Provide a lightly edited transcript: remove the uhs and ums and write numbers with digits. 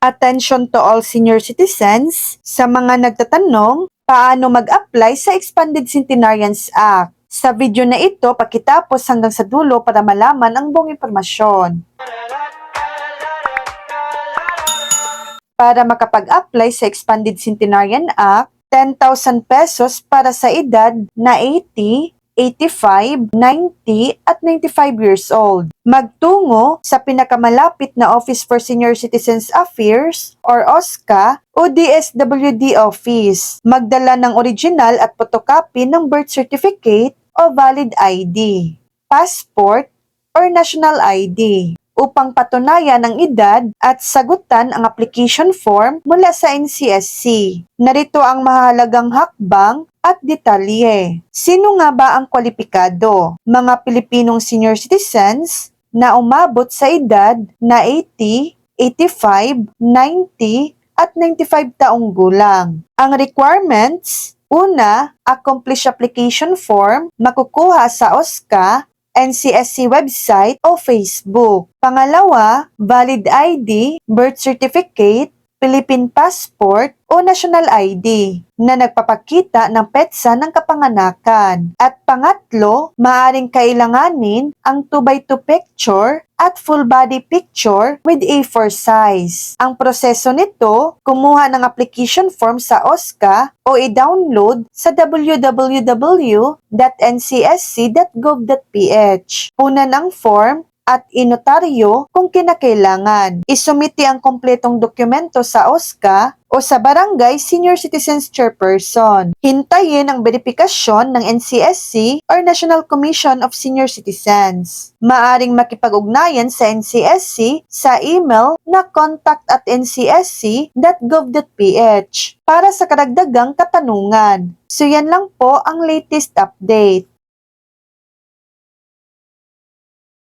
Attention to all senior citizens, sa mga nagtatanong, paano mag-apply sa Expanded Centenarians Act. Sa video na ito, pakitapos hanggang sa dulo para malaman ang buong impormasyon. Para makapag-apply sa Expanded Centenarian Act, 10,000 pesos para sa edad na 80, 85, 90 at 95 years old. Magtungo sa pinakamalapit na Office for Senior Citizens Affairs or OSCA o DSWD office. Magdala ng original at photocopy ng birth certificate o valid ID, passport or national ID upang patunayan ang edad at sagutan ang application form mula sa NCSC. Narito ang mahalagang hakbang at detalye. Sino nga ba ang kwalipikado? Mga Pilipinong senior citizens na umabot sa edad na 80, 85, 90 at 95 taong gulang. Ang requirements, una, accomplish application form makukuha sa OSCA, NCSC website o Facebook. Pangalawa, valid ID, birth certificate, Philippine passport o national ID na nagpapakita ng petsa ng kapanganakan. At pangatlo, maaaring kailanganin ang 2x2 picture at full body picture with A4 size. Ang proseso nito, kumuha ng application form sa OSCA o i-download sa www.ncsc.gov.ph. Punan ang form at inotaryo kung kinakailangan. Isumiti ang kompletong dokumento sa OSCA o sa Barangay Senior Citizens Chairperson. Hintayin ang verifikasyon ng NCSC or National Commission of Senior Citizens. Maaring makipag-ugnayan sa NCSC sa email na contact@ncsc.gov.ph para sa karagdagang katanungan. So yan lang po ang latest update.